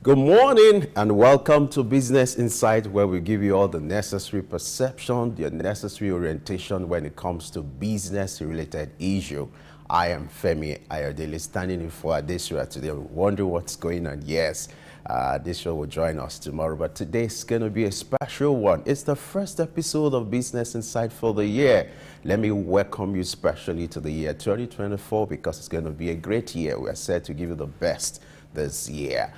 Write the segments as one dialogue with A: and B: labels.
A: Good morning and welcome to Business Insight, where we give you all the necessary perception, the necessary orientation when it comes to business-related issue. I am Femi Ayodele, standing in for Adesua today. Wondering what's going on? Yes, Adesua will join us tomorrow, but today's going to be a special one. It's the first episode of Business Insight for the year. Let me welcome you specially to the year 2024 because it's going to be a great year. We are set to give you the best this year.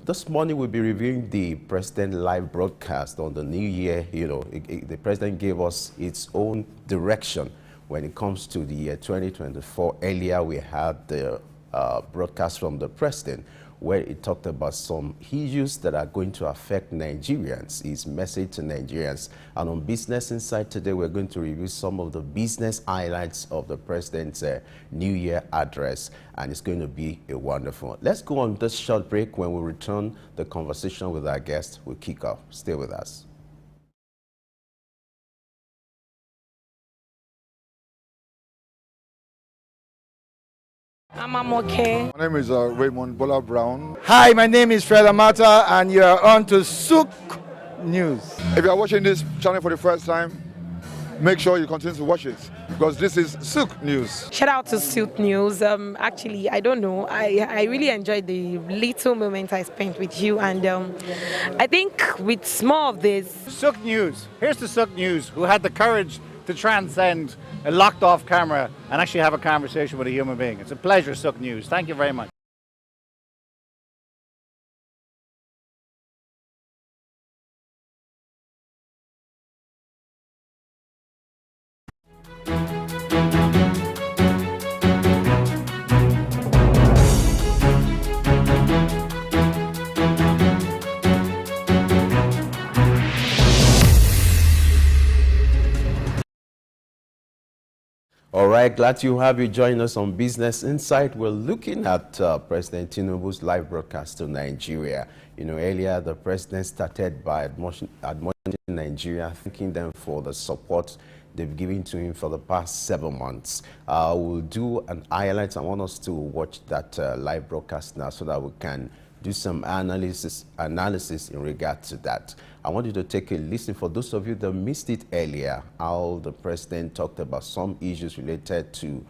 A: This morning we'll be reviewing the President live broadcast on the new year. You know, the President gave us its own direction when it comes to the year 2024. Earlier we had the broadcast from the President where he talked about some issues that are going to affect Nigerians, his message to Nigerians. And on Business Insight today, we're going to review some of the business highlights of the President's New Year address, and it's going to be a wonderful one. Let's go on this short break. When we return, the conversation with our guest will kick off. Stay with us.
B: I'm okay.
C: My name is Raymond Bola Brown.
D: Hi, my name is Fred Amata, and you are on to Souq News.
C: If you are watching this channel for the first time, make sure you continue to watch it because this is Souq News.
B: Shout out to Souq News. Actually, I don't know. I really enjoyed the little moment I spent with you, and I think with more of this.
D: Souq News. Here's the Souq News, who had the courage to transcend a locked-off camera and actually have a conversation with a human being. It's a pleasure, Souq News. Thank you very much.
A: All right, glad to have you join us on Business Insight. We're looking at President Tinubu's live broadcast to Nigeria. You know, earlier the president started by admonishing Nigeria, thanking them for the support they've given to him for the past 7 months. We'll do an highlight. I want us to watch that live broadcast now so that we can do some analysis in regard to that. I want you to take a listen for those of you that missed it earlier, how the president talked about some issues related to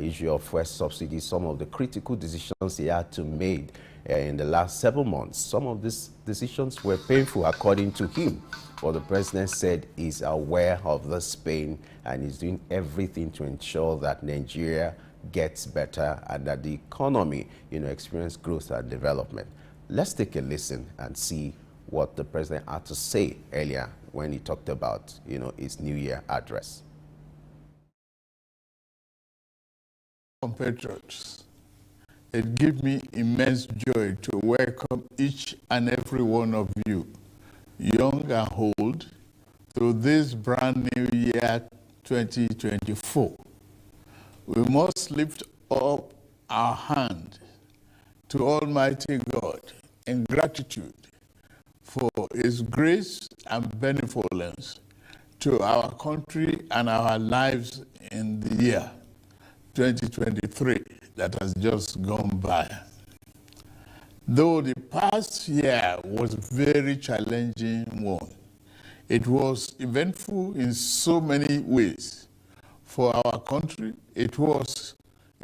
A: issue of fuel subsidies, some of the critical decisions he had to make in the last 7 months. Some of these decisions were painful according to him, but the president said he's aware of this pain and he's doing everything to ensure that Nigeria gets better and that the economy, you know, experience growth and development. Let's take a listen and see what the president had to say earlier when he talked about, you know, his New Year address.
E: Compatriots, it gives me immense joy to welcome each and every one of you, young and old, to this brand new year 2024. We must lift up our hand to Almighty God in gratitude for His grace and benevolence to our country and our lives in the year 2023 that has just gone by. Though the past year was a very challenging one, it was eventful in so many ways. For our country, it was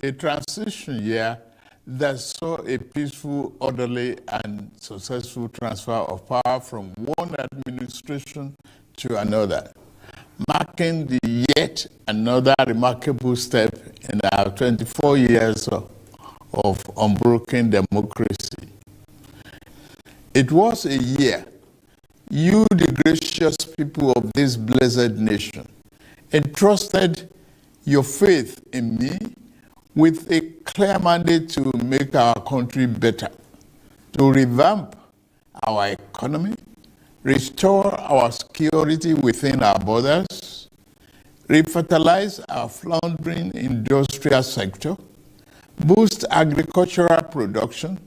E: a transition year that saw a peaceful, orderly, and successful transfer of power from one administration to another, marking the yet another remarkable step in our 24 years of unbroken democracy. It was a year you, the gracious people of this blessed nation, entrusted your faith in me with a clear mandate to make our country better, to revamp our economy, restore our security within our borders, revitalize our floundering industrial sector, boost agricultural production,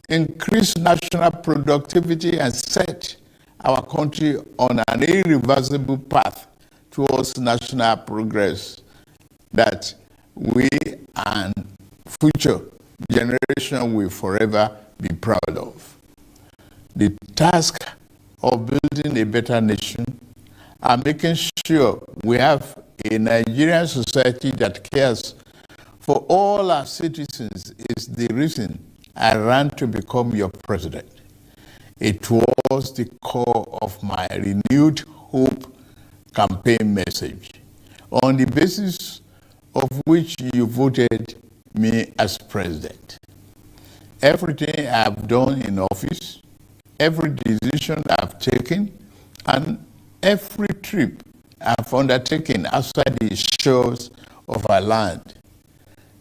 E: increase national productivity, and set our country on an irreversible path towards national progress that we and future generation will forever be proud of. The task of building a better nation and making sure we have a Nigerian society that cares for all our citizens is the reason I ran to become your president. It was the core of my renewed hope campaign message, on the basis of which you voted me as president. Everything I've done in office, every decision I've taken, and every trip I've undertaken outside the shores of our land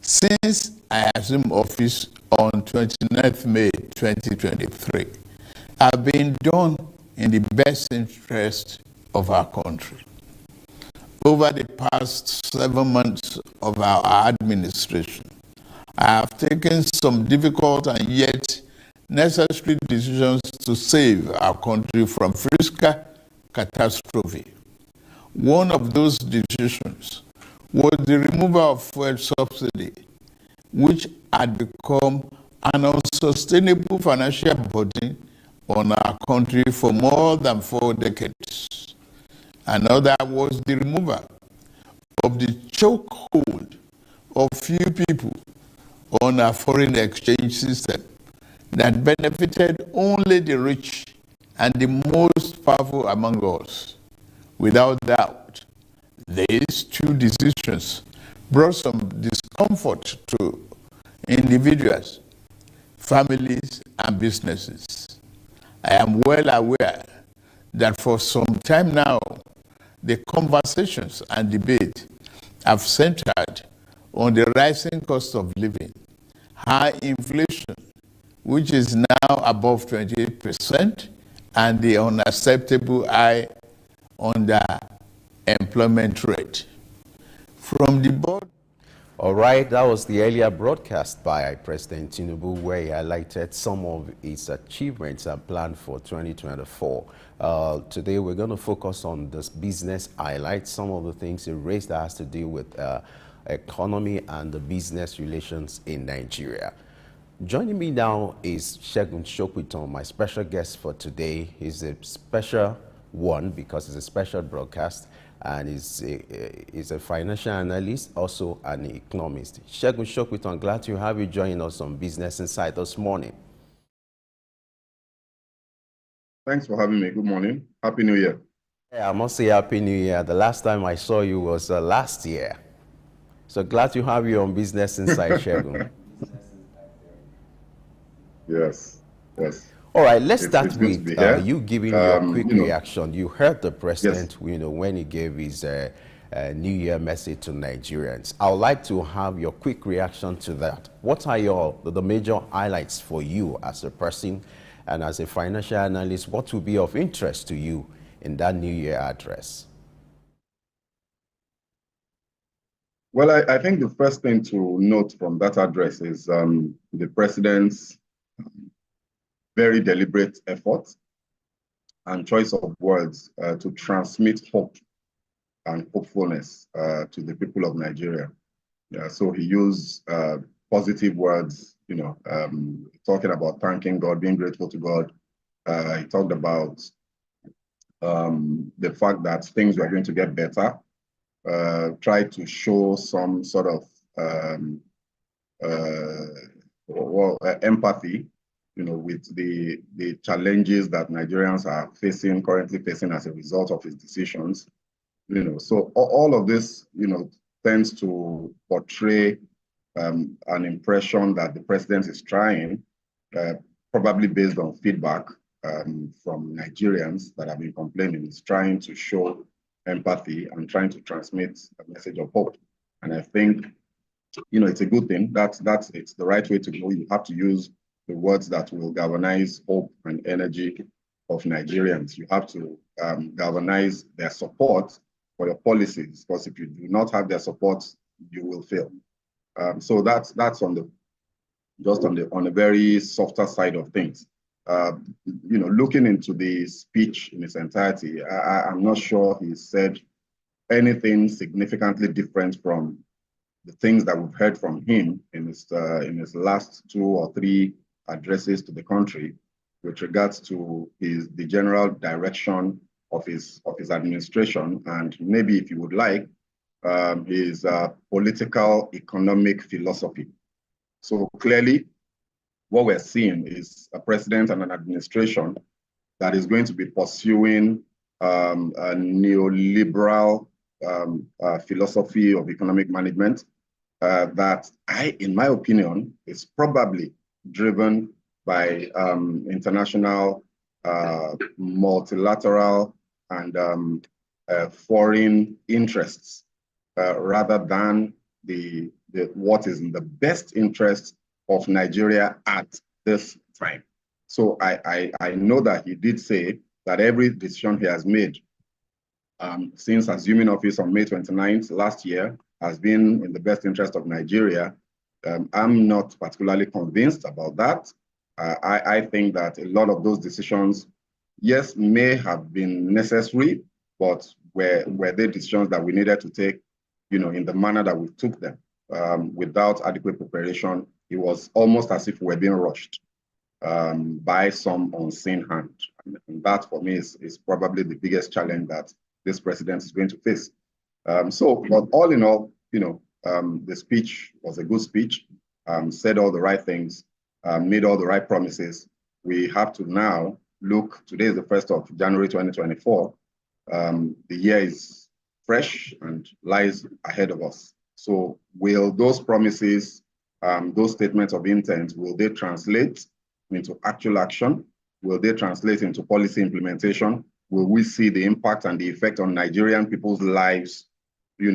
E: since I assumed office on 29th May 2023 have been done in the best interest of our country. Over the past 7 months of our administration, I have taken some difficult and yet necessary decisions to save our country from fiscal catastrophe. One of those decisions was the removal of fuel subsidy, which had become an unsustainable financial burden on our country for more than 4 decades. Another was the removal of the chokehold of few people on our foreign exchange system that benefited only the rich and the most powerful among us. Without doubt, these two decisions brought some discomfort to individuals, families, and businesses. I am well aware that for some time now, the conversations and debate have centered on the rising cost of living, high inflation, which is now above 28%, and the unacceptable high underemployment rate. From the board.
A: All right, that was the earlier broadcast by President Tinubu, where he highlighted some of his achievements and plan for 2024. Today, we're going to focus on this business highlights, some of the things he raised that has to do with economy and the business relations in Nigeria. Joining me now is Souq, my special guest for today. He's a special one because it's a special broadcast, and he's a financial analyst, also an economist. Souq, I'm glad to have you joining us on Business Insight this morning.
F: Thanks for having me. Good morning. Happy New Year.
A: Yeah, I must say Happy New Year. The last time I saw you was last year. So glad to have you on Business Insight, Souq.
F: Yes, yes.
A: All right, let's start with you giving your quick
F: you know,
A: reaction. You heard the president,
F: yes,
A: when he gave his New Year message to Nigerians. I would like to have your quick reaction to that. What are the major highlights for you as a person and as a financial analyst? What will be of interest to you in that New Year address?
F: Well, I think the first thing to note from that address is the president's very deliberate effort and choice of words to transmit hope and hopefulness to the people of Nigeria. So he used positive words, talking about thanking God, being grateful to God. He talked about the fact that things were going to get better, tried to show some sort of empathy, with the challenges that Nigerians are currently facing as a result of his decisions. So all of this, tends to portray an impression that the president is trying, probably based on feedback from Nigerians that have been complaining, is trying to show empathy and trying to transmit a message of hope. And I think, it's a good thing. It's the right way to go. You have to use the words that will galvanize hope and energy of Nigerians. You have to galvanize their support for your policies, because if you do not have their support, you will fail. So that's on a very softer side of things. Looking into the speech in its entirety, I'm not sure he said anything significantly different from the things that we've heard from him in his last 2 or 3 addresses to the country with regards to the general direction of his administration, and maybe, if you would like, his political economic philosophy. So clearly, what we're seeing is a president and an administration that is going to be pursuing a neoliberal philosophy of economic management that in my opinion, is probably driven by international, multilateral, and foreign interests, rather than what is in the best interest of Nigeria at this time. So I know that he did say that every decision he has made since assuming office on May 29th last year has been in the best interest of Nigeria. I'm not particularly convinced about that. I think that a lot of those decisions, yes, may have been necessary, but were they decisions that we needed to take, in the manner that we took them, without adequate preparation? It was almost as if we were being rushed by some unseen hand. And that, for me, is probably the biggest challenge that this president is going to face. But all in all, the speech was a good speech, said all the right things, made all the right promises. We have to now look, today is the 1st of January 2024. The year is fresh and lies ahead of us. So will those promises, those statements of intent, will they translate into actual action? Will they translate into policy implementation? Will we see the impact and the effect on Nigerian people's lives, in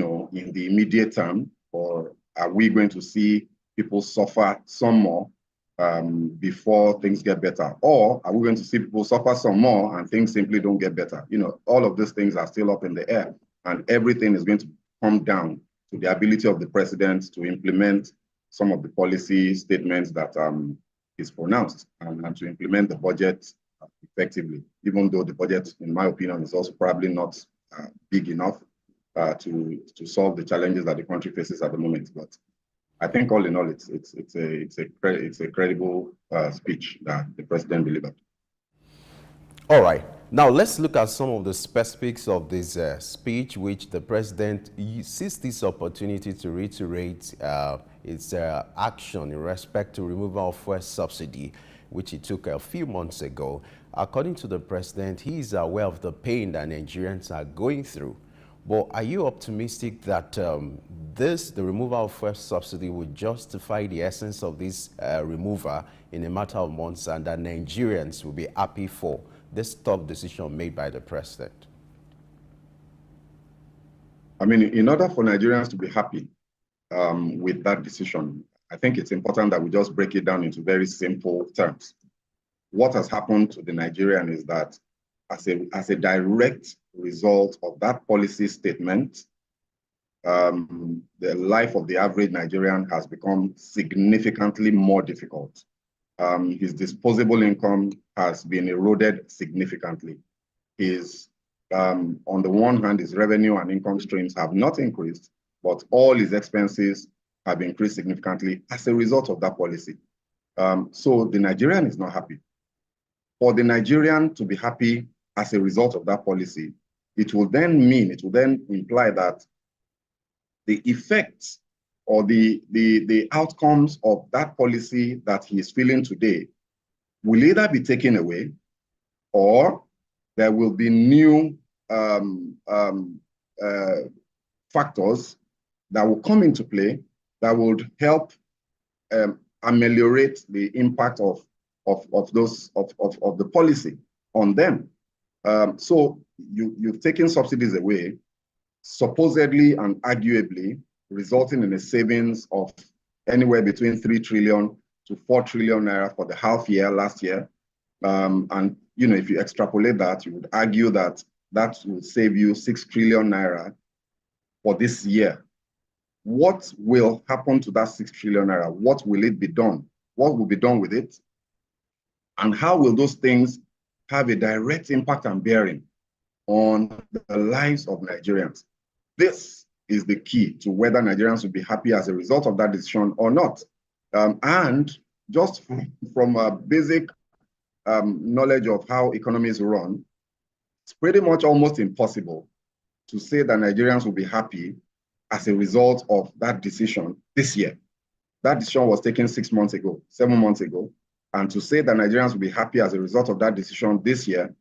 F: the immediate term? Or are we going to see people suffer some more before things get better? Or are we going to see people suffer some more and things simply don't get better? All of these things are still up in the air, and everything is going to come down to the ability of the president to implement some of the policy statements that is pronounced, and to implement the budget effectively, even though the budget, in my opinion, is also probably not big enough to solve the challenges that the country faces at the moment. But I think all in all, it's a credible speech that the president delivered.
A: All right. Now let's look at some of the specifics of this speech, which the president seized this opportunity to reiterate its action in respect to removal of fuel subsidy, which he took a few months ago. According to the president, he is aware of the pain that Nigerians are going through. But are you optimistic that the removal of fuel subsidy would justify the essence of this removal in a matter of months, and that Nigerians will be happy for this tough decision made by the president?
F: I mean, in order for Nigerians to be happy with that decision, I think it's important that we just break it down into very simple terms. What has happened to the Nigerian is that as a direct result of that policy statement, the life of the average Nigerian has become significantly more difficult. His disposable income has been eroded significantly. On the one hand, his revenue and income streams have not increased, but all his expenses have increased significantly as a result of that policy. So the Nigerian is not happy. For the Nigerian to be happy as a result of that policy, it will then imply that the effects or the outcomes of that policy that he is feeling today will either be taken away, or there will be new factors that will come into play that would help ameliorate the impact of the policy on them. So you've taken subsidies away, supposedly and arguably resulting in a savings of anywhere between 3 trillion to 4 trillion naira for the half year last year. And if you extrapolate that, you would argue that that will save you 6 trillion naira for this year. What will happen to that 6 trillion naira? What will it be done? What will be done with it? And how will those things have a direct impact and bearing on the lives of Nigerians? This is the key to whether Nigerians will be happy as a result of that decision or not. And just from a basic knowledge of how economies run, it's pretty much almost impossible to say that Nigerians will be happy as a result of that decision this year. That decision was taken 6 months ago, 7 months ago. And to say that Nigerians will be happy as a result of that decision this year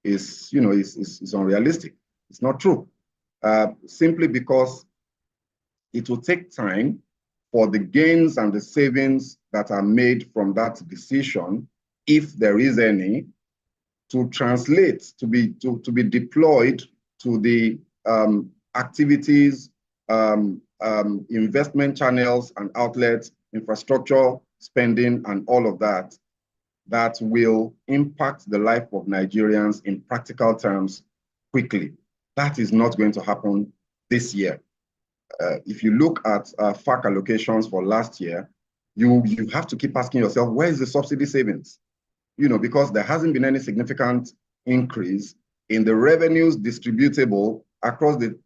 F: is, is unrealistic. It's not true. Simply because it will take time for the gains and the savings that are made from that decision, if there is any, to translate, to be deployed to the activities, investment channels and outlets, infrastructure spending, and all of that, that will impact the life of Nigerians in practical terms quickly. That is not going to happen this year. If you look at FAC allocations for last year, you have to keep asking yourself, where is the subsidy savings? Because there hasn't been any significant increase in the revenues distributable across the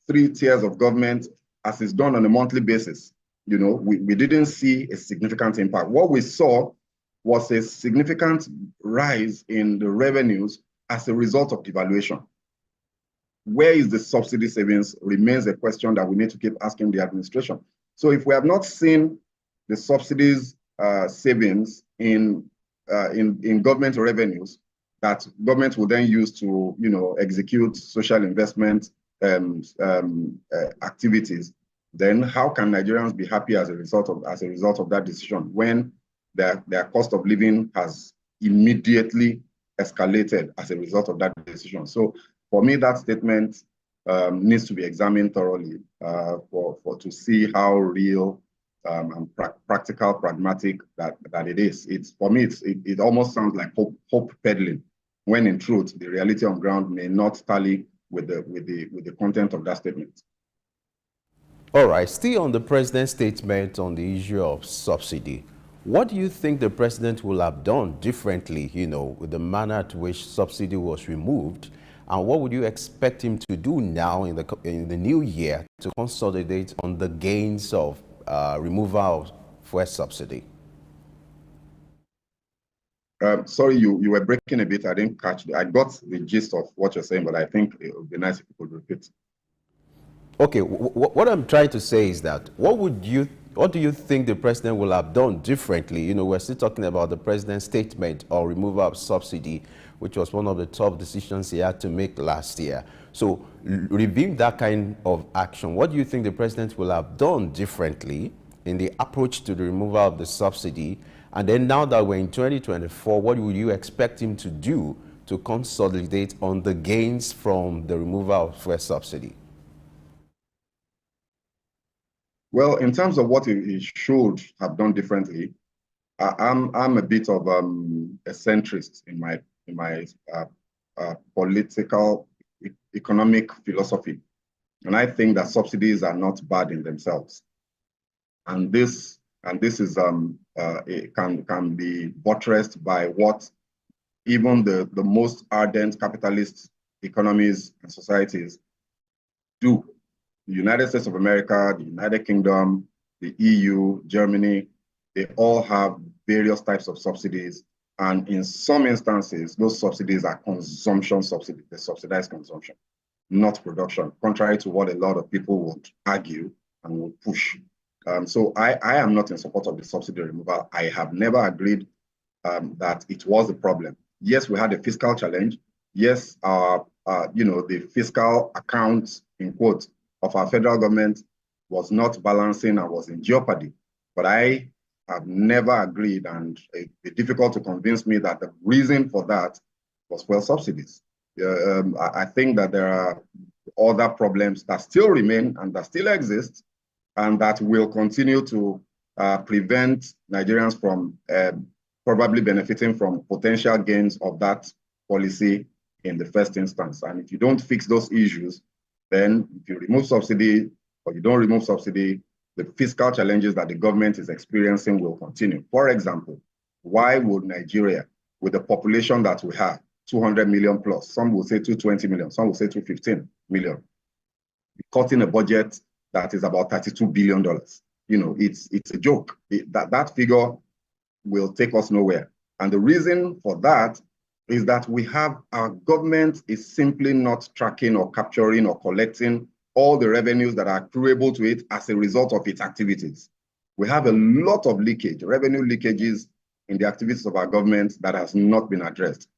F: 3 tiers of government as is done on a monthly basis. We didn't see a significant impact. What we saw was a significant rise in the revenues as a result of devaluation. Where is the subsidy savings remains a question that we need to keep asking the administration. So if we have not seen the subsidies savings in government revenues that government will then use to execute social investment activities, then how can Nigerians be happy as a result of that decision when their cost of living has immediately escalated as a result of that decision? So for me, that statement needs to be examined thoroughly to see how real and practical, pragmatic that it is. For me, it almost sounds like hope peddling, when in truth the reality on ground may not tally with the content of that statement.
A: All right, still on the president's statement on the issue of subsidy, what do you think the president will have done differently, with the manner at which subsidy was removed? And what would you expect him to do now in the new year to consolidate on the gains of removal of fuel subsidy?
F: Sorry, you were breaking a bit. I didn't catch it. I got the gist of what you're saying, but I think it would be nice if you could repeat.
A: Okay, what I'm trying to say is that what do you think the president will have done differently? We're still talking about the president's statement on removal of subsidy, which was one of the tough decisions he had to make last year. So reviewing that kind of action, what do you think the president will have done differently in the approach to the removal of the subsidy? And then now that we're in 2024, what would you expect him to do to consolidate on the gains from the removal of fuel subsidy?
F: Well, in terms of what he should have done differently, I'm a bit of a centrist in my political economic philosophy, and I think that subsidies are not bad in themselves, and this is it can be buttressed by what even the most ardent capitalist economies and societies do. The United States of America, the United Kingdom, the EU, Germany, they all have various types of subsidies. And in some instances, those subsidies are consumption subsidies. They subsidize consumption, not production, contrary to what a lot of people would argue and would push. So I am not in support of the subsidy removal. I have never agreed that it was a problem. Yes, we had a fiscal challenge. Yes, the fiscal account, in quotes, of our federal government was not balancing and was in jeopardy. But I have never agreed, and it's difficult to convince me that the reason for that was fuel subsidies. I think that there are other problems that still remain and that still exist, and that will continue to prevent Nigerians from probably benefiting from potential gains of that policy in the first instance. And if you don't fix those issues, then if you remove subsidy or you don't remove subsidy, the fiscal challenges that the government is experiencing will continue. For example, why would Nigeria, with the population that we have, 200 million plus, some will say 220 million, some will say 215 million, be cutting a budget that is about $32 billion? it's a joke. That figure will take us nowhere. And the reason for that is that our government is simply not tracking or capturing or collecting all the revenues that are accruable to it as a result of its activities. We have a lot of leakage, revenue leakages in the activities of our government that has not been addressed.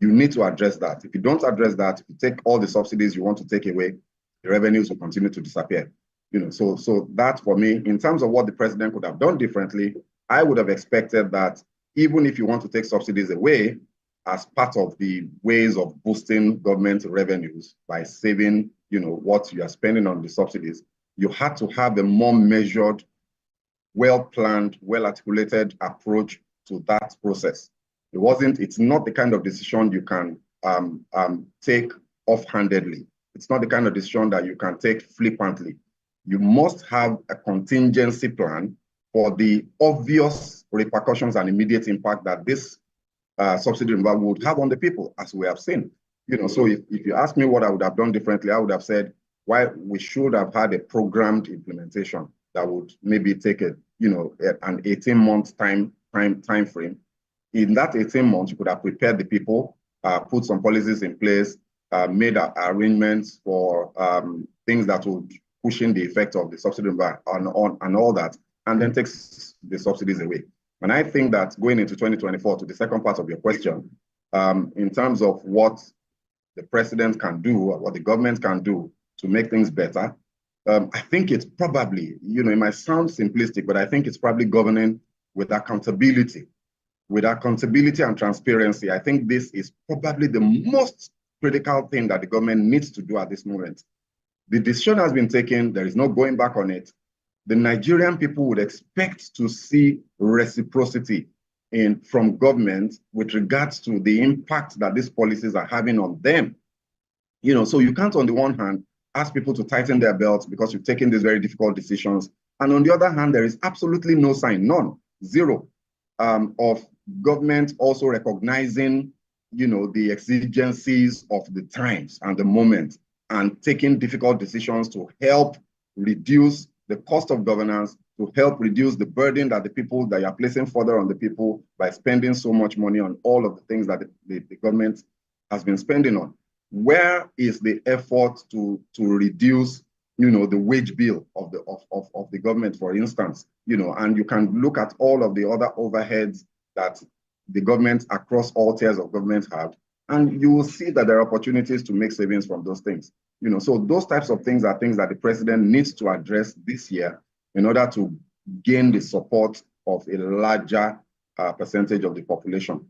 F: You need to address that. If you don't address that, if you take all the subsidies you want to take away, the revenues will continue to disappear. So that for me, in terms of what the president could have done differently, I would have expected that even if you want to take subsidies away as part of the ways of boosting government revenues by saving, what you are spending on the subsidies, you had to have a more measured, well-planned, well-articulated approach to that process. It's not the kind of decision you can take offhandedly. It's not the kind of decision that you can take flippantly. You must have a contingency plan for the obvious repercussions and immediate impact that this subsidy removal would have on the people, as we have seen. So if you ask me what I would have done differently, I would have said, we should have had a programmed implementation that would maybe take an 18-month time frame. In that 18 months, you could have prepared the people, put some policies in place, made arrangements for things that would cushion the effect of the subsidy and all that, and then takes the subsidies away. And I think that going into 2024, to the second part of your question, in terms of what the president can do, or what the government can do to make things better, I think it's probably, it might sound simplistic, but I think it's probably governing with accountability. With accountability and transparency, I think this is probably the most critical thing that the government needs to do at this moment. The decision has been taken. There is no going back on it. The Nigerian people would expect to see reciprocity from government with regards to the impact that these policies are having on them. So you can't, on the one hand, ask people to tighten their belts because you've taken these very difficult decisions. And on the other hand, there is absolutely no sign, none, zero, of government also recognizing, the exigencies of the times and the moment and taking difficult decisions to help reduce the cost of governance, to help reduce the burden that you are placing further on the people by spending so much money on all of the things that the government has been spending on. Where is the effort to reduce, the wage bill of the government, for instance, and you can look at all of the other overheads that the government across all tiers of government have, and you will see that there are opportunities to make savings from those things. So those types of things are things that the president needs to address this year in order to gain the support of a larger percentage of the population.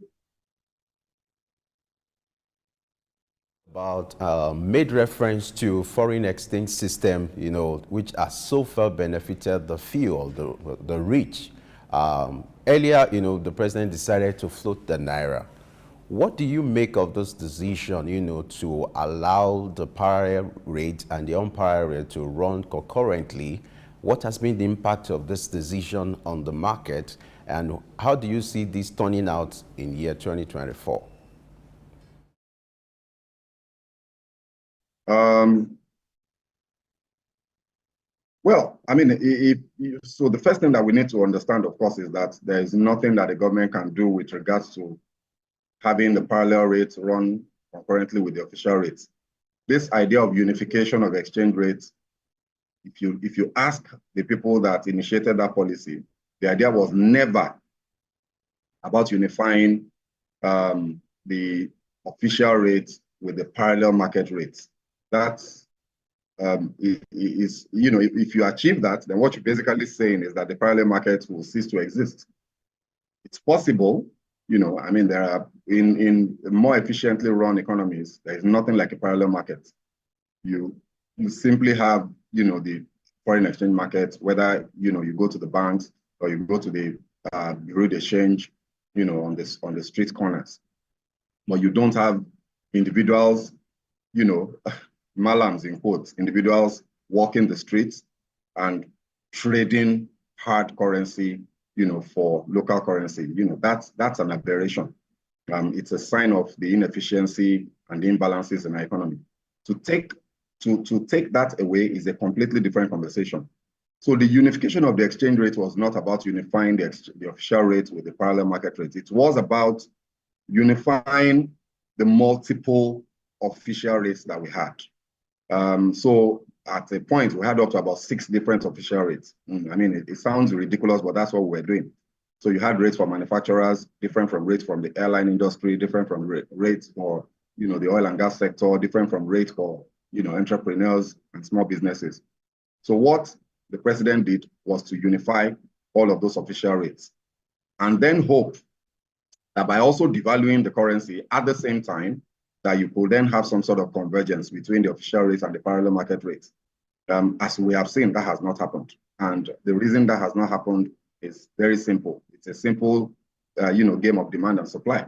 A: Made reference to foreign exchange system, which has so far benefited the few, the rich. Earlier, the president decided to float the naira. What do you make of this decision, to allow the parallel rate and the unparalleled rate to run concurrently? What has been the impact of this decision on the market, and how do you see this turning out in year 2024?
F: Well, I mean, so the first thing that we need to understand, of course, is that there is nothing that the government can do with regards to having the parallel rates run concurrently with the official rates. This idea of unification of exchange rates, if you ask the people that initiated that policy, the idea was never about unifying the official rates with the parallel market rates. That's if you achieve that, then what you're basically saying is that the parallel market will cease to exist. It's possible, I mean, there are in more efficiently run economies, there is nothing like a parallel market. You simply have, the foreign exchange market, whether you go to the banks or you go to the bureau d'exchange, on the street corners, but you don't have individuals, malams in quotes, individuals walking the streets and trading hard currency, for local currency. That's an aberration. It's a sign of the inefficiency and the imbalances in our economy. To take that away is a completely different conversation. So the unification of the exchange rate was not about unifying the official rate with the parallel market rate. It was about unifying the multiple official rates that we had. So at a point, we had up to about 6 different official rates. I mean, it sounds ridiculous, but that's what we're doing. So you had rates for manufacturers, different from rates from the airline industry, different from rates for, the oil and gas sector, different from rates for, entrepreneurs and small businesses. So what the president did was to unify all of those official rates and then hope that by also devaluing the currency at the same time, that you could then have some sort of convergence between the official rates and the parallel market rates. As we have seen, that has not happened. And the reason that has not happened is very simple. It's a simple, game of demand and supply,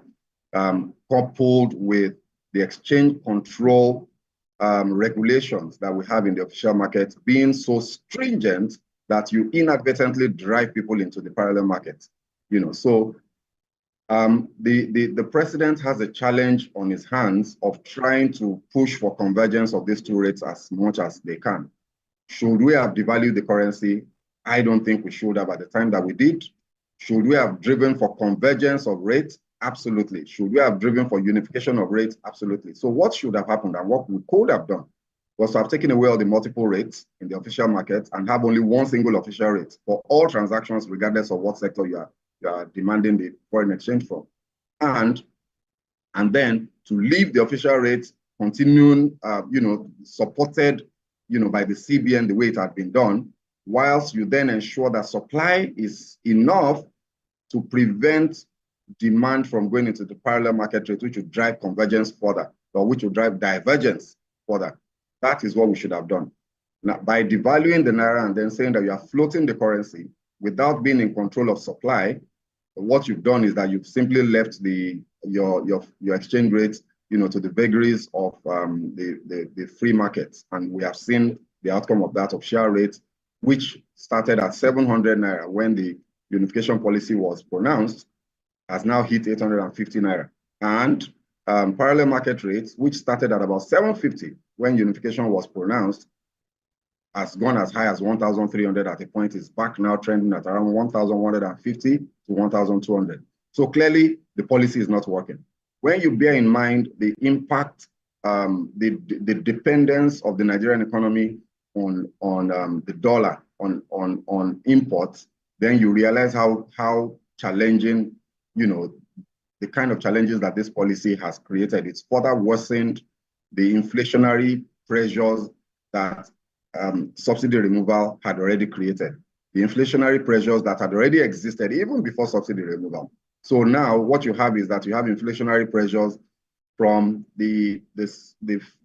F: coupled with the exchange control regulations that we have in the official market being so stringent that you inadvertently drive people into the parallel market. So the president has a challenge on his hands of trying to push for convergence of these two rates as much as they can. Should we have devalued the currency? I don't think we should have at the time that we did. Should we have driven for convergence of rates? Absolutely. Should we have driven for unification of rates? Absolutely. So what should have happened and what we could have done was to have taken away all the multiple rates in the official market and have only one single official rate for all transactions, regardless of what sector you are demanding the foreign exchange from. And then to leave the official rate continuing, supported, by the CBN the way it had been done, whilst you then ensure that supply is enough to prevent demand from going into the parallel market rate, which would drive convergence further, or which would drive divergence further. That is what we should have done. Now, by devaluing the naira and then saying that you are floating the currency without being in control of supply, what you've done is that you've simply left your exchange rates, to the vagaries of the free markets. And we have seen the outcome of that official rate, which started at 700 naira when the unification policy was pronounced, has now hit 850 naira. And parallel market rates, which started at about 750 when unification was pronounced, has gone as high as 1,300 at a point, is back now trending at around 1,150 to 1,200. So clearly, the policy is not working. When you bear in mind the impact, the dependence of the Nigerian economy on the dollar, on imports, then you realize how challenging, the kind of challenges that this policy has created. It's further worsened the inflationary pressures that subsidy removal had already created, the inflationary pressures that had already existed even before subsidy removal. So now what you have is that you have inflationary pressures from the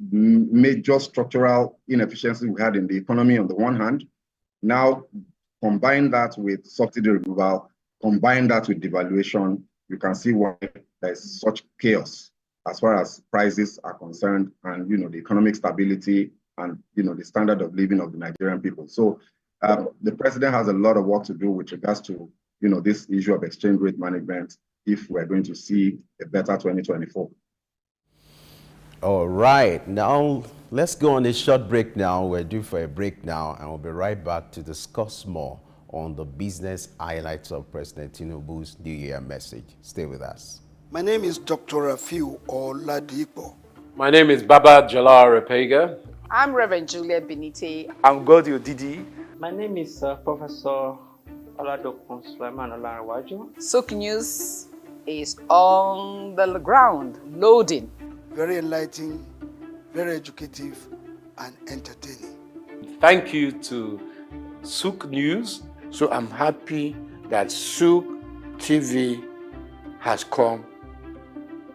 F: major structural inefficiencies we had in the economy on the one hand. Now combine that with subsidy removal, combine that with devaluation, you can see why there's such chaos as far as prices are concerned and, the economic stability and, the standard of living of the Nigerian people. So the president has a lot of work to do with regards to, this issue of exchange rate management if we're going to see a better 2024.
A: All right. Now, let's go on a short break now. We're due for a break now, and we'll be right back to discuss more on the business highlights of President Tinubu's New Year message. Stay with us.
G: My name is Dr. Rafiu Oladipo.
H: My name is Baba Jalal Repega.
I: I'm Reverend Juliet Benite.
J: I'm Godio Didi.
K: My name is Professor Oladokun Sulaiman Olarawaju.
I: Souq News is on the ground, loading.
G: Very enlightening, very educative, and entertaining.
H: Thank you to Souq News.
J: So I'm happy that Souq TV has come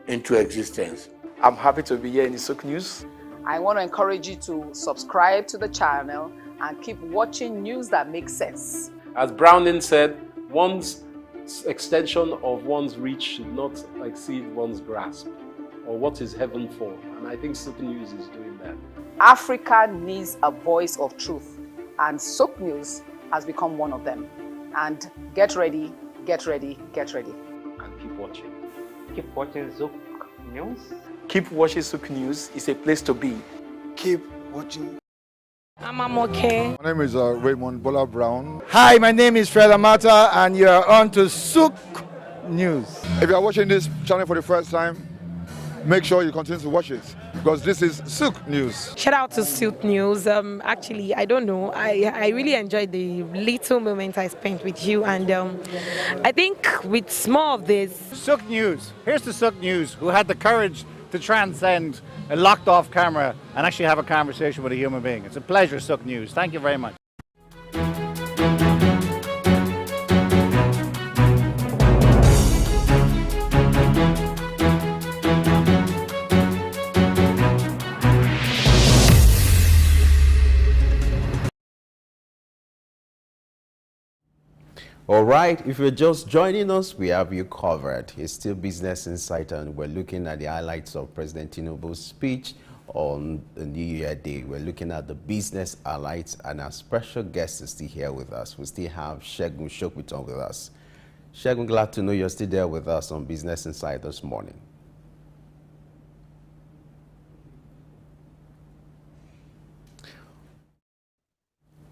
J: into existence.
K: I'm happy to be here in the Souq News.
I: I want to encourage you to subscribe to the channel and keep watching news that makes sense.
H: As Browning said, one's extension of one's reach should not exceed one's grasp, or what is heaven for. And I think Souq News is doing that.
I: Africa needs a voice of truth, and Souq News has become one of them. And get ready, get ready, get ready.
H: And keep watching.
K: Keep watching Souq News.
J: Keep watching Souq News. It's a place to be.
G: Keep watching
B: I'm okay.
C: My name is Raymond Bola Brown.
L: Hi, my name is Fred Amata, and you are on to Souq News.
C: If you are watching this channel for the first time, make sure you continue to watch it because this is Souq News.
B: Shout out to Souq News. Actually, I don't know. I really enjoyed the little moment I spent with you, and I think with more of this.
D: Souq News. Here's the Souq News who had the courage to transcend a locked off camera and actually have a conversation with a human being. It's a pleasure, Souq News. Thank you very much.
A: All right, if you're just joining us, we have you covered. It's still Business Insight, and we're looking at the highlights of President Tinubu's speech on the New Year Day. We're looking at the business highlights, and our special guest is still here with us. We still have Souq with us. Shegun, glad to know you're still there with us on Business Insight this morning.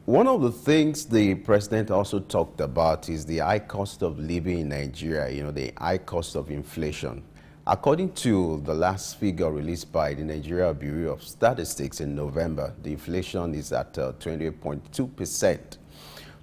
A: One of the things the president also talked about is the high cost of living in Nigeria, the high cost of inflation. According to the last figure released by the Nigeria Bureau of Statistics in November, the inflation is at 28.2%.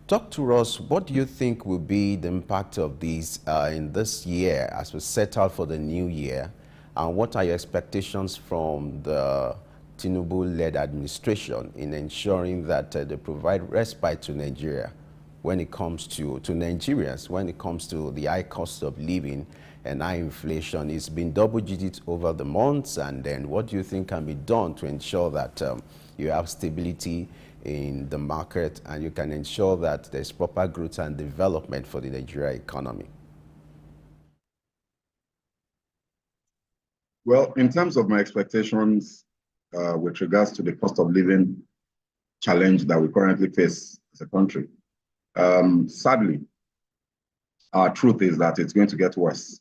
A: Talk to us, what do you think will be the impact of this in this year as we set out for the new year? And what are your expectations from the Tinubu-led administration in ensuring that they provide respite to Nigeria when it comes to Nigerians, when it comes to the high cost of living and high inflation? It's been double digits over the months, and then what do you think can be done to ensure that you have stability in the market and you can ensure that there's proper growth and development for the Nigeria economy?
F: Well, in terms of my expectations, with regards to the cost of living challenge that we currently face as a country. Sadly, our truth is that it's going to get worse,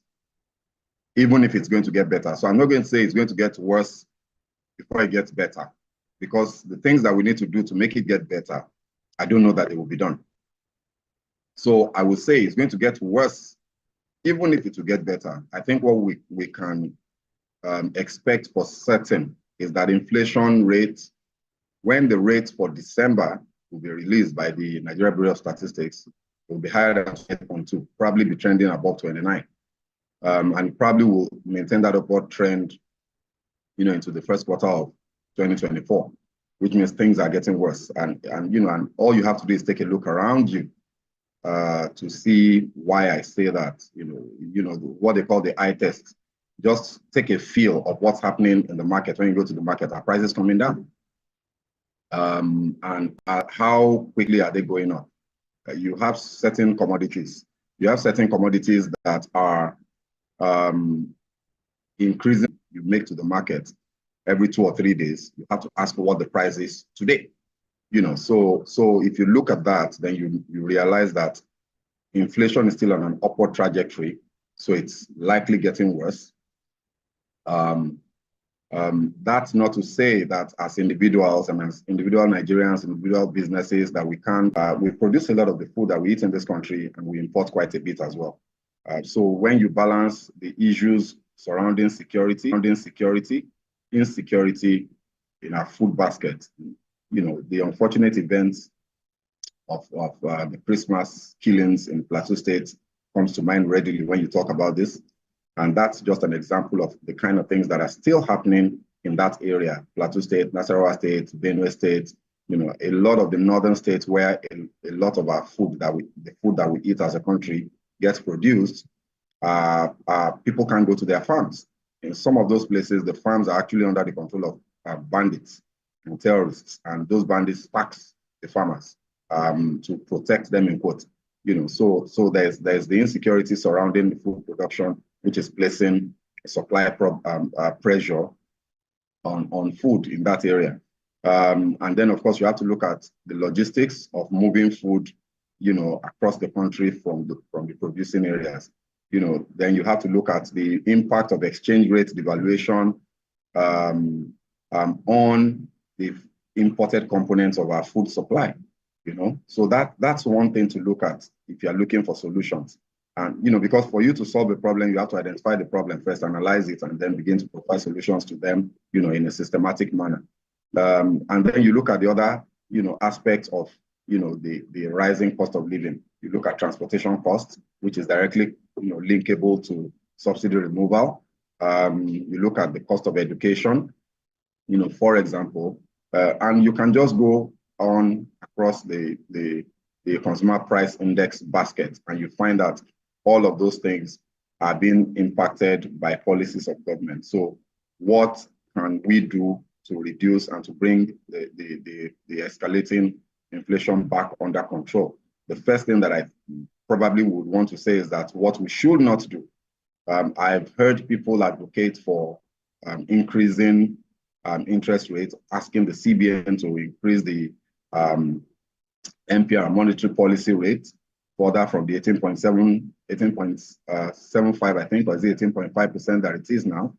F: even if it's going to get better. So I'm not going to say it's going to get worse before it gets better, because the things that we need to do to make it get better, I don't know that it will be done. So I would say it's going to get worse, even if it will get better. I think what we can expect for certain is that inflation rate, when the rate for December will be released by the Nigeria Bureau of Statistics, will be higher than 8.2, probably be trending above 29. And probably will maintain that upward trend, into the first quarter of 2024, which means things are getting worse. And all you have to do is take a look around you to see why I say that, what they call the eye test. Just take a feel of what's happening in the market. When you go to the market, are prices coming down? And how quickly are they going up? You have certain commodities. You have certain commodities that are increasing. You make to the market every 2 or 3 days. You have to ask for what the price is today. So if you look at that, then you realize that inflation is still on an upward trajectory. So it's likely getting worse. That's not to say that as individuals and as individual Nigerians, individual businesses, that we can't, we produce a lot of the food that we eat in this country, and we import quite a bit as well. So when you balance the issues surrounding insecurity in our food basket, the unfortunate events of the Christmas killings in Plateau State comes to mind readily when you talk about this. And that's just an example of the kind of things that are still happening in that area. Plateau State, Nasarawa State, Benue State, a lot of the northern states where a lot of our food the food that we eat as a country gets produced, people can't go to their farms. In some of those places, the farms are actually under the control of bandits and terrorists, and those bandits tax the farmers to protect them, in quote. So there's the insecurity surrounding the food production, which is placing supply pressure on food in that area. And then, of course, you have to look at the logistics of moving food, across the country from the producing areas. Then you have to look at the impact of exchange rate devaluation on the imported components of our food supply, you know. So that's one thing to look at if you're looking for solutions. And, you know, because for you to solve a problem, you have to identify the problem first, analyze it, and then begin to provide solutions to them, you know, in a systematic manner. And then you look at the other, you know, aspects of, you know, the rising cost of living. You look at transportation costs, which is directly, you know, linkable to subsidy removal. You look at the cost of education, you know, for example, and you can just go on across the consumer price index basket, and you find that all of those things are being impacted by policies of government. So what can we do to reduce and to bring the escalating inflation back under control? The first thing that I probably would want to say is that what we should not do. I've heard people advocate for increasing interest rates, asking the CBN to increase the MPR monetary policy rate further from the 18.75, I think, or is it 18.5% that it is now,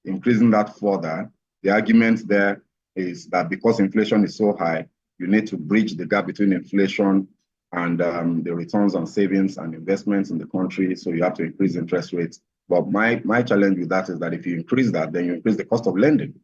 F: increasing that further. The argument there is that because inflation is so high, you need to bridge the gap between inflation and the returns on savings and investments in the country, so you have to increase interest rates. But my challenge with that is that if you increase that, then you increase the cost of lending.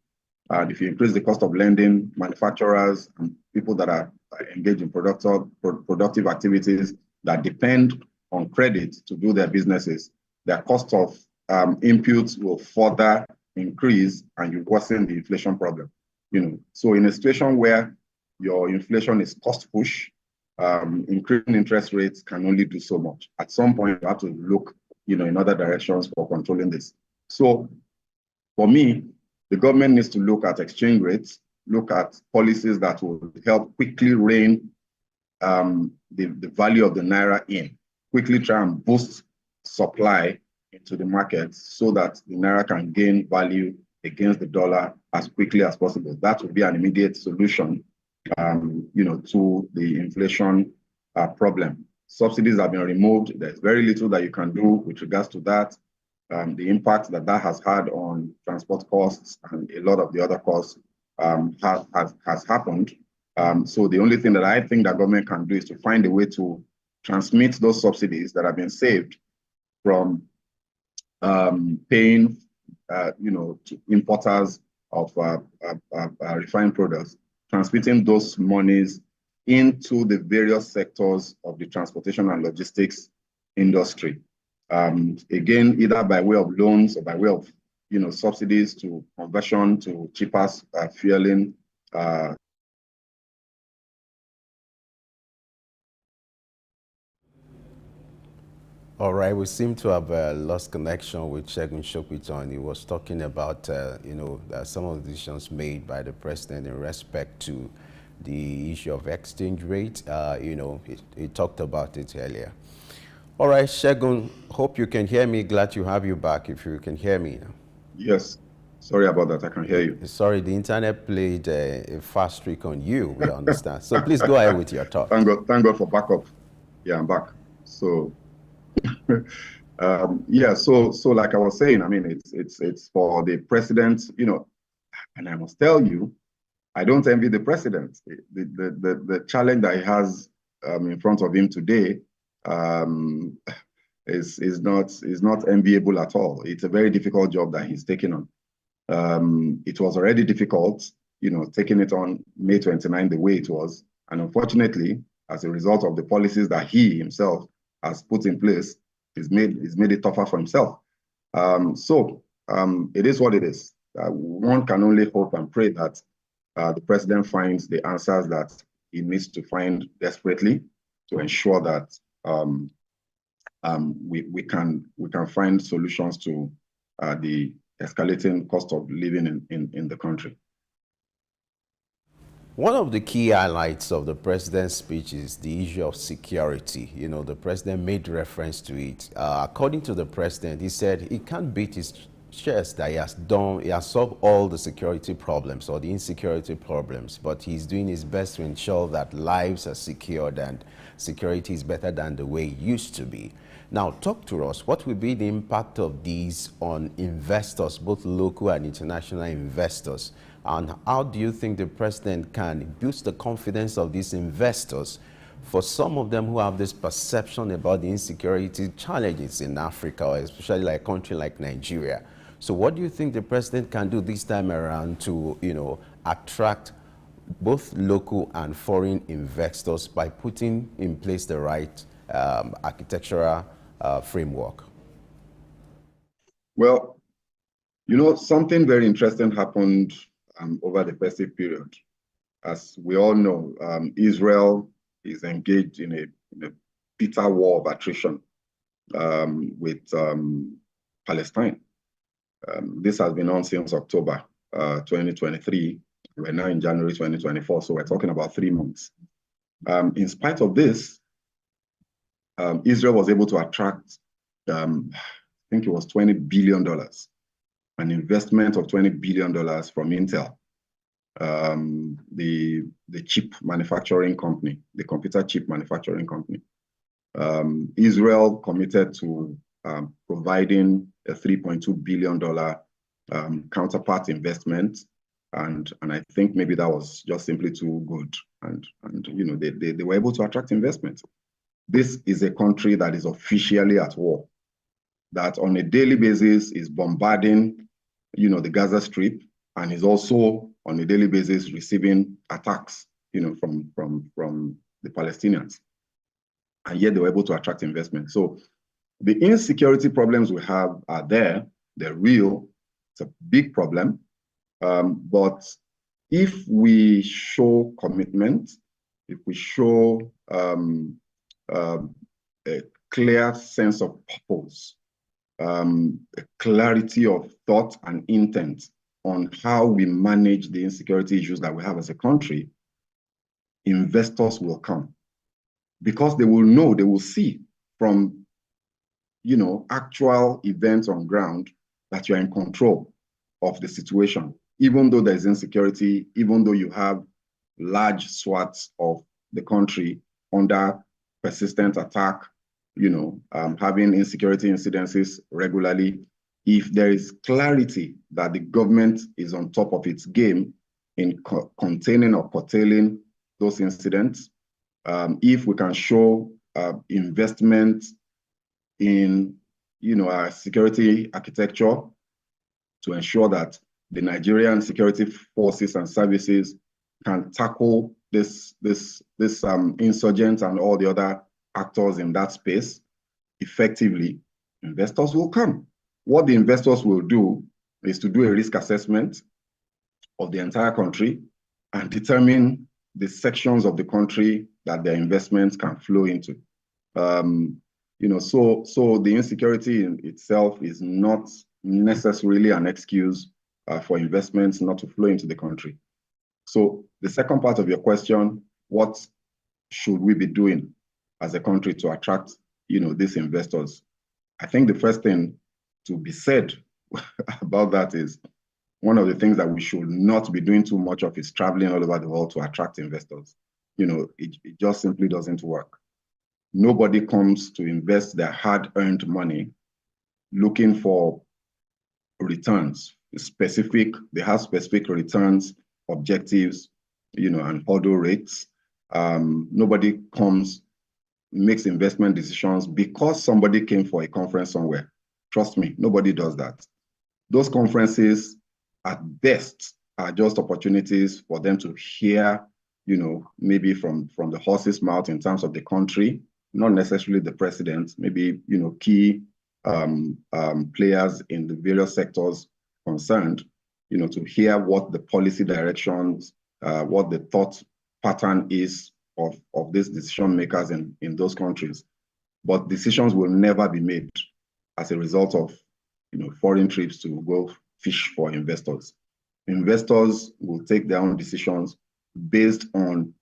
F: And if you increase the cost of lending, manufacturers and people that are engaged in productive activities that depend on credit to do their businesses, their cost of inputs will further increase, and you worsen the inflation problem. You know, so in a situation where your inflation is cost push, increasing interest rates can only do so much. At some point, you have to look, you know, in other directions for controlling this. So for me, the government needs to look at exchange rates, look at policies that will help quickly rein the value of the naira in, quickly try and boost supply into the market so that the naira can gain value against the dollar as quickly as possible. That would be an immediate solution, you know, to the inflation problem. Subsidies have been removed. There's very little that you can do with regards to that. The impact that has had on transport costs and a lot of the other costs has happened. So the only thing that I think that government can do is to find a way to transmit those subsidies that have been saved from paying, you know, to importers of refined products, transmitting those monies into the various sectors of the transportation and logistics industry. Again, either by way of loans or by way of, you know, subsidies to conversion to cheaper fueling.
A: All right, we seem to have lost connection with Segun Sopiton. He was talking about, you know, some of the decisions made by the president in respect to the issue of exchange rate. You know, he talked about it earlier. All right, Segun, hope you can hear me. Glad to have you back, if you can hear me now.
F: Yes, sorry about that, I can hear you.
A: Sorry, the internet played a fast trick on you, we understand. So please go ahead with your talk.
F: Thank God for backup. Yeah, I'm back. So, yeah, so like I was saying, I mean, it's for the president, you know, and I must tell you, I don't envy the president. The challenge that he has in front of him today is not enviable at all. It's a very difficult job that he's taking on. It was already difficult, you know, taking it on May 29 the way it was, and unfortunately, as a result of the policies that he himself has put in place, he's made it tougher for himself. It is what it is. One can only hope and pray that the president finds the answers that he needs to find desperately to ensure that we can find solutions to the escalating cost of living in the country.
A: One of the key highlights of the president's speech is the issue of security. You know, the president made reference to it. According to the president, he said he can't beat his shares that he has solved all the security problems or the insecurity problems, but he's doing his best to ensure that lives are secured and security is better than the way it used to be. Now, talk to us. What will be the impact of these on investors, both local and international investors? And how do you think the president can boost the confidence of these investors? For some of them who have this perception about the insecurity challenges in Africa, or especially like a country like Nigeria. So what do you think the president can do this time around to, attract both local and foreign investors by putting in place the right architectural framework?
F: Well, something very interesting happened over the festive period. As we all know, Israel is engaged in a bitter war of attrition with Palestine. This has been on since October 2023. We're now in January 2024, so we're talking about 3 months. In spite of this, Israel was able to attract, I think it was $20 billion, an investment of $20 billion from Intel, the chip manufacturing company, the computer chip manufacturing company. Israel committed to providing a $3.2 billion counterpart investment, and I think maybe that was just simply too good, and they were able to attract investment. This is a country that is officially at war, that on a daily basis is bombarding, the Gaza Strip, and is also on a daily basis receiving attacks, from the Palestinians. And yet they were able to attract investment. So the insecurity problems we have are there, they're real, it's a big problem. But if we show commitment, if we show a clear sense of purpose, a clarity of thought and intent on how we manage the insecurity issues that we have as a country, investors will come. Because they will know, they will see from, actual events on ground that you're in control of the situation. Even though there's insecurity, even though you have large swaths of the country under persistent attack, having insecurity incidences regularly, if there is clarity that the government is on top of its game in containing or curtailing those incidents, if we can show investment in, our security architecture to ensure that the Nigerian security forces and services can tackle this insurgents and all the other actors in that space effectively, investors will come. What the investors will do is to do a risk assessment of the entire country and determine the sections of the country that their investments can flow into. So the insecurity in itself is not necessarily an excuse for investments not to flow into the country. So the second part of your question, what should we be doing as a country to attract, these investors? I think the first thing to be said about that is one of the things that we should not be doing too much of is traveling all over the world to attract investors. It just simply doesn't work. Nobody comes to invest their hard-earned money looking for returns. They have specific returns, objectives, and hurdle rates. Nobody makes investment decisions because somebody came for a conference somewhere. Trust me, nobody does that. Those conferences, at best, are just opportunities for them to hear, maybe from the horse's mouth in terms of the country, not necessarily the president, maybe, key players in the various sectors concerned, to hear what the policy directions, what the thought pattern is of these decision makers in those countries. But decisions will never be made as a result of foreign trips to go fish for investors. Investors will take their own decisions based on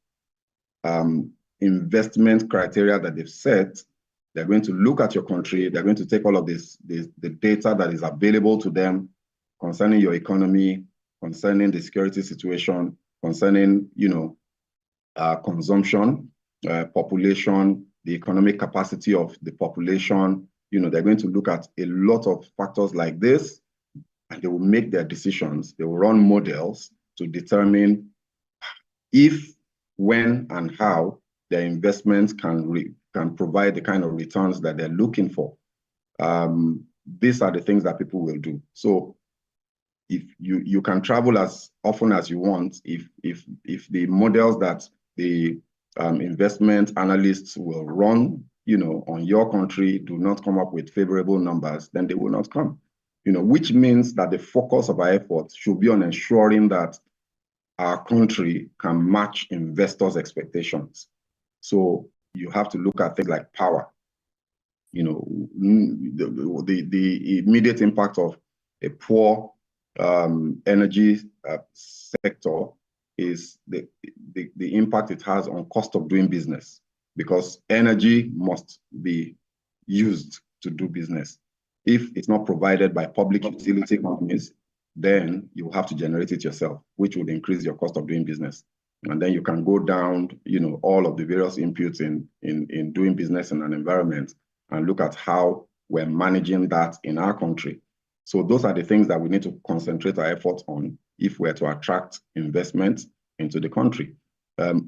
F: investment criteria that they've set They're going to look at your country. They're going to take all of the data that is available to them concerning your economy, concerning the security situation, concerning, consumption, population, the economic capacity of the population. They're going to look at a lot of factors like this, and they will make their decisions. They will run models to determine if, when, and how their investments can provide the kind of returns that they're looking for. These are the things that people will do. So if you can travel as often as you want, if the models that the investment analysts will run, on your country do not come up with favorable numbers, then they will not come. Which means that the focus of our efforts should be on ensuring that our country can match investors' expectations. So you have to look at things like power. The immediate impact of a poor energy sector is the impact it has on cost of doing business, because energy must be used to do business. If it's not provided by public utility companies, then you have to generate it yourself, which would increase your cost of doing business. And then you can go down, all of the various inputs in doing business in an environment and look at how we're managing that in our country. So those are the things that we need to concentrate our efforts on if we're to attract investment into the country.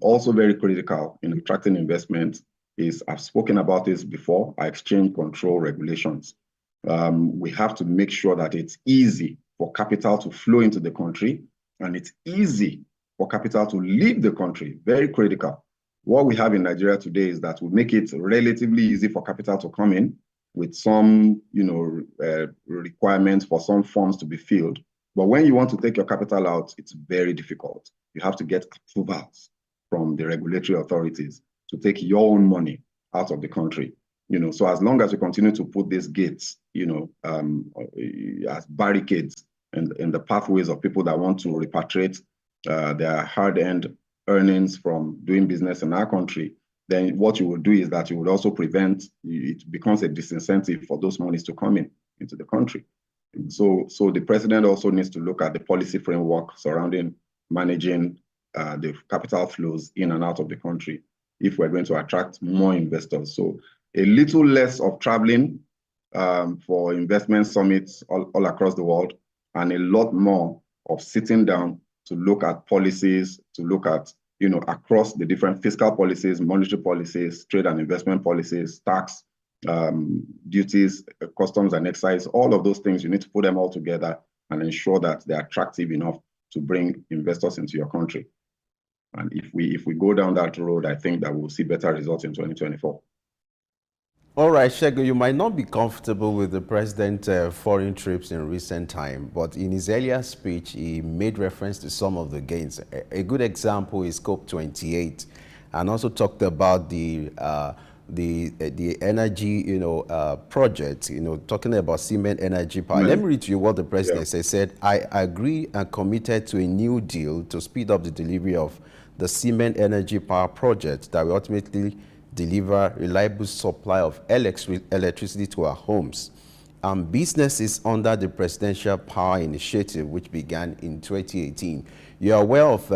F: Also very critical in attracting investment is, I've spoken about this before, our exchange control regulations. We have to make sure that it's easy for capital to flow into the country, and it's easy for capital to leave the country. Very critical. What we have in Nigeria today is that we make it relatively easy for capital to come in with some, requirements for some forms to be filled. But when you want to take your capital out, it's very difficult. You have to get approvals from the regulatory authorities to take your own money out of the country. So as long as we continue to put these gates, as barricades in the pathways of people that want to repatriate their hard-earned earnings from doing business in our country, then what you will do is that you would also prevent, it becomes a disincentive for those monies to come into the country. So the president also needs to look at the policy framework surrounding managing the capital flows in and out of the country if we're going to attract more investors. So a little less of traveling for investment summits all across the world, and a lot more of sitting down to look at policies, to look at, across the different fiscal policies, monetary policies, trade and investment policies, tax, duties, customs and excise, all of those things, you need to put them all together and ensure that they're attractive enough to bring investors into your country. And if we go down that road, I think that we'll see better results in 2024.
A: All right, Segun, you might not be comfortable with the president's foreign trips in recent time, but in his earlier speech, he made reference to some of the gains. A good example is COP28, and also talked about the energy, project, talking about cement energy power. Let me read to you what the president said. He said, "I agree and committed to a new deal to speed up the delivery of the cement energy power project that will ultimately deliver reliable supply of electricity to our homes and businesses under the Presidential Power Initiative, which began in 2018. You're aware of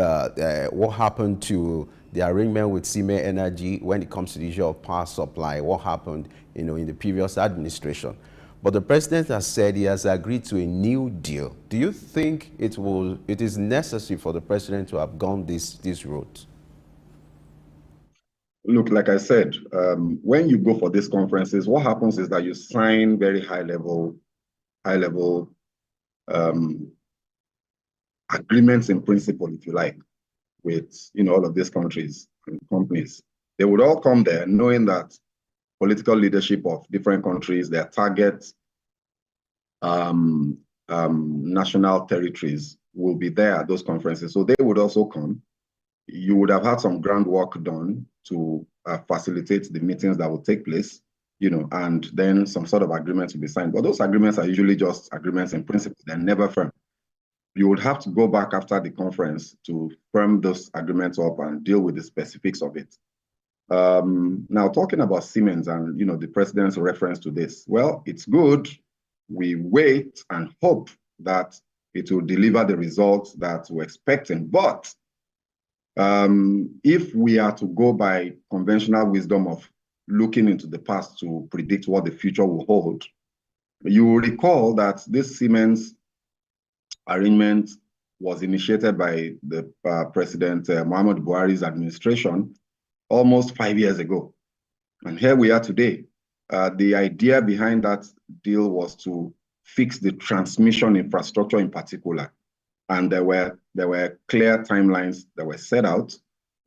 A: what happened to the arrangement with cement energy when it comes to the issue of power supply, what happened in the previous administration. But the president has said he has agreed to a new deal. Do you think it is necessary for the president to have gone this route?
F: Look, like I said, when you go for these conferences, what happens is that you sign very high level agreements in principle, if you like, with all of these countries and companies. They would all come there knowing that political leadership of different countries, their target national territories will be there at those conferences. So they would also come. You would have had some groundwork done to facilitate the meetings that will take place, and then some sort of agreement to be signed. But those agreements are usually just agreements in principle. They're never firm. You would have to go back after the conference to firm those agreements up and deal with the specifics of it. Now, talking about Siemens and the president's reference to this, well, it's good. We wait and hope that it will deliver the results that we're expecting. But if we are to go by conventional wisdom of looking into the past to predict what the future will hold, you will recall that this Siemens arrangement was initiated by the President Muhammad Buhari's administration almost 5 years ago. And here we are today. The idea behind that deal was to fix the transmission infrastructure in particular. And there were clear timelines that were set out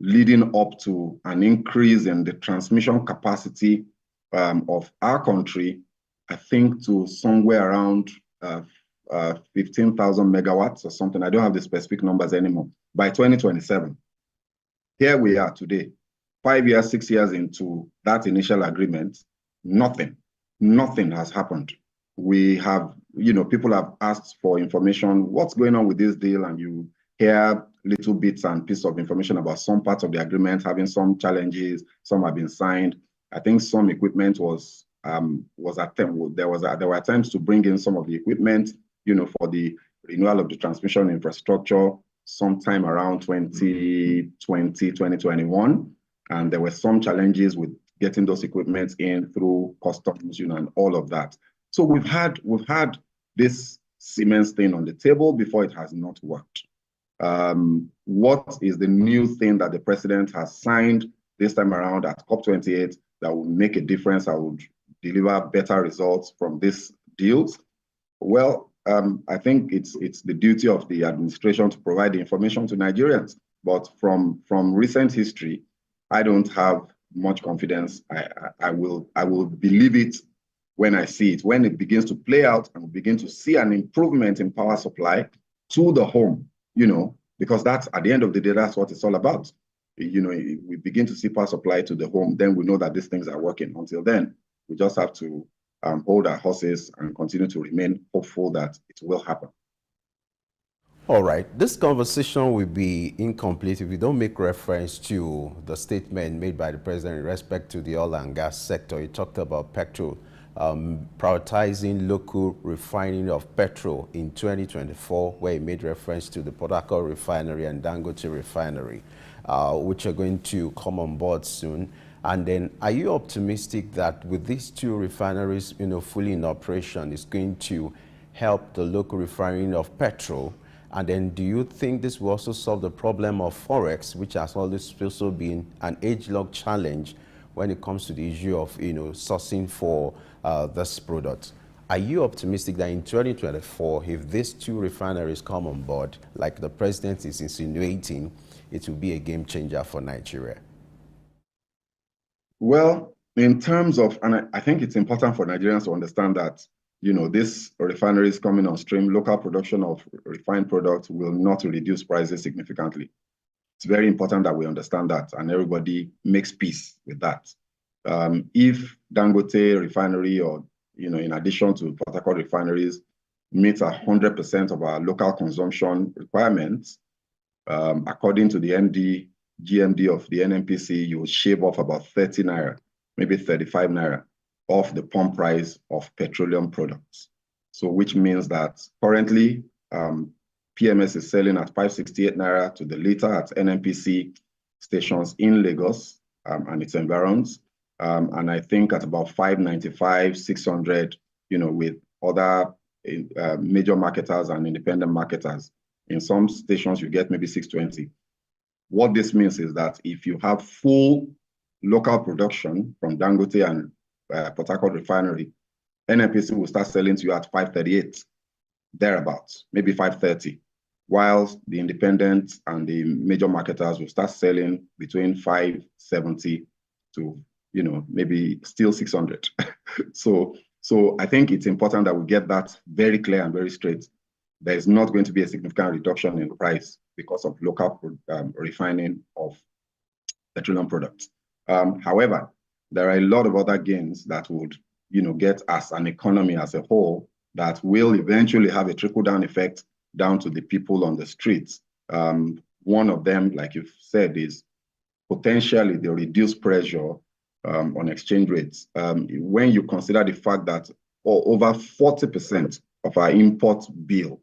F: leading up to an increase in the transmission capacity of our country, I think to somewhere around 15,000 megawatts or something. I don't have the specific numbers anymore, by 2027. Here we are today, 5 years, 6 years into that initial agreement, nothing has happened. We have, people have asked for information, what's going on with this deal? And you hear little bits and pieces of information about some parts of the agreement having some challenges, some have been signed. I think some equipment was attempted. There were attempts to bring in some of the equipment, for the renewal of the transmission infrastructure sometime around 2020, 2021. And there were some challenges with getting those equipment in through customs, and all of that. So we've had this Siemens thing on the table before. It has not worked. What is the new thing that the president has signed this time around at COP28 that will make a difference, that would deliver better results from these deals? Well, I think it's the duty of the administration to provide the information to Nigerians. But from recent history, I don't have much confidence. I will believe it when I see it, when it begins to play out and we begin to see an improvement in power supply to the home, because that's, at the end of the day, that's what it's all about. We begin to see power supply to the home, then we know that these things are working. Until then, we just have to hold our horses and continue to remain hopeful that it will happen.
A: All right, this conversation will be incomplete if we don't make reference to the statement made by the president in respect to the oil and gas sector. He talked about petrol, prioritizing local refining of petrol in 2024, where he made reference to the Port Harcourt refinery and Dangote refinery, which are going to come on board soon. And then, are you optimistic that with these two refineries, fully in operation, is going to help the local refining of petrol? And then, do you think this will also solve the problem of forex, which has always also been an age-long challenge when it comes to the issue of sourcing for this product? Are you optimistic that in 2024, if these two refineries come on board, like the president is insinuating, it will be a game changer for Nigeria?
F: Well, in terms of, and I think it's important for Nigerians to understand that, this refinery is coming on stream. Local production of refined products will not reduce prices significantly. It's very important that we understand that and everybody makes peace with that. If Dangote refinery or, in addition to Port Harcourt refineries, meets 100% of our local consumption requirements, according to the GMD of the NNPC, you will shave off about 30 naira, maybe 35 naira off the pump price of petroleum products. So which means that currently PMS is selling at 568 naira to the liter at NNPC stations in Lagos and its environs. And I think at about 595, 600, with other major marketers and independent marketers. In some stations, you get maybe 620. What this means is that if you have full local production from Dangote and Port Harcourt refinery, NNPC will start selling to you at 538, thereabouts, maybe 530, whilst the independents and the major marketers will start selling between 570 to, maybe still 600. So I think it's important that we get that very clear and very straight. There is not going to be a significant reduction in price because of local refining of petroleum products. However, there are a lot of other gains that would, get us an economy as a whole that will eventually have a trickle-down effect down to the people on the streets. One of them, like you've said, is potentially they'll reduce pressure on exchange rates. When you consider the fact that over 40% of our import bill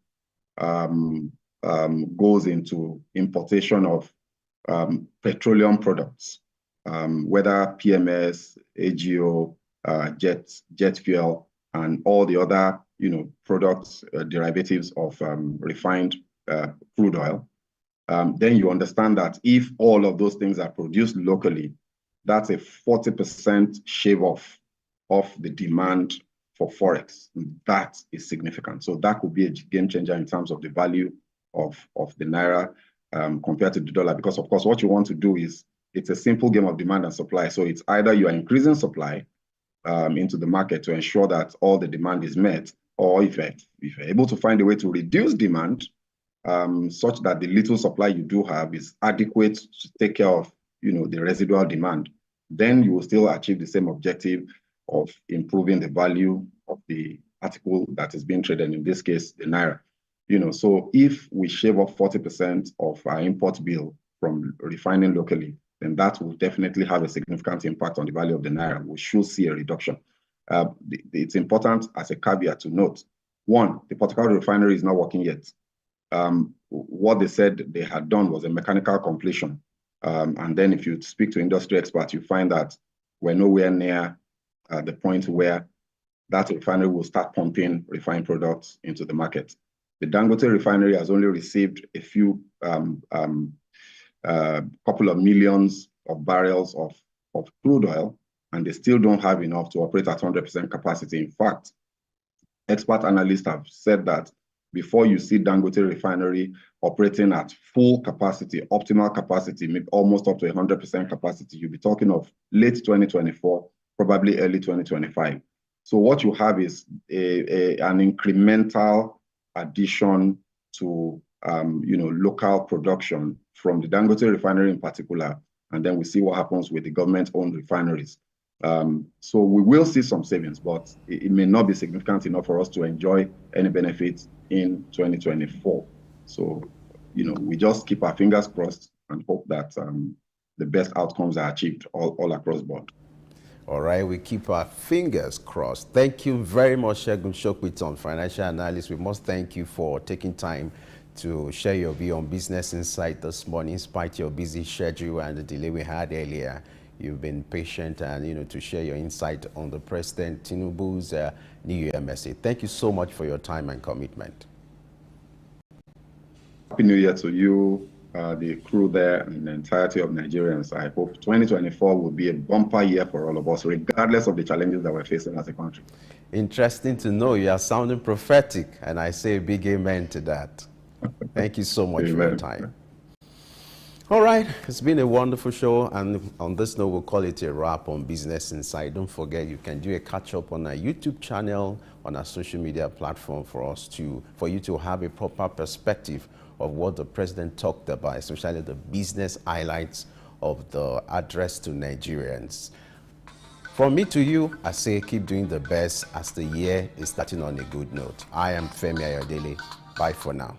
F: goes into importation of petroleum products, whether PMS, AGO, jet fuel, and all the other products, derivatives of refined crude oil, then you understand that if all of those things are produced locally, that's a 40% shave off of the demand for Forex. That is significant. So that could be a game changer in terms of the value of the Naira compared to the dollar, because of course what you want to do is, it's a simple game of demand and supply. So it's either you are increasing supply into the market to ensure that all the demand is met, or if you're able to find a way to reduce demand such that the little supply you do have is adequate to take care of the residual demand, then you will still achieve the same objective of improving the value of the article that is being traded, in this case, the Naira. So if we shave off 40% of our import bill from refining locally, then that will definitely have a significant impact on the value of the Naira. We should see a reduction. It's important as a caveat to note, one, the Port Harcourt refinery is not working yet. What they said they had done was a mechanical completion. And then if you speak to industry experts, you find that we're nowhere near the point where that refinery will start pumping refined products into the market. The Dangote refinery has only received a few couple of millions of barrels of crude oil, and they still don't have enough to operate at 100% capacity. In fact, expert analysts have said that before you see Dangote refinery operating at full capacity, optimal capacity, maybe almost up to 100% capacity, you'll be talking of late 2024, probably early 2025. So what you have is an incremental addition to local production from the Dangote refinery in particular, and then we see what happens with the government-owned refineries. So we will see some savings, but it may not be significant enough for us to enjoy any benefits in 2024. So, we just keep our fingers crossed and hope that the best outcomes are achieved all across the board.
A: All right, we keep our fingers crossed. Thank you very much, Segun Shokwiton, financial analyst. We must thank you for taking time to share your view on Business Insight this morning, in spite of your busy schedule and the delay we had earlier. You've been patient and, to share your insight on the President Tinubu's New Year message. Thank you so much for your time and commitment.
F: Happy New Year to you, the crew there, and the entirety of Nigerians. I hope 2024 will be a bumper year for all of us, regardless of the challenges that we're facing as a country.
A: Interesting to know. You are sounding prophetic, and I say a big amen to that. Thank you so much for your time. All right, it's been a wonderful show, and on this note, we'll call it a wrap on Business Insight. Don't forget, you can do a catch-up on our YouTube channel, on our social media platform for you to have a proper perspective of what the president talked about, especially the business highlights of the address to Nigerians. From me to you, I say keep doing the best as the year is starting on a good note. I am Femi Ayodele. Bye for now.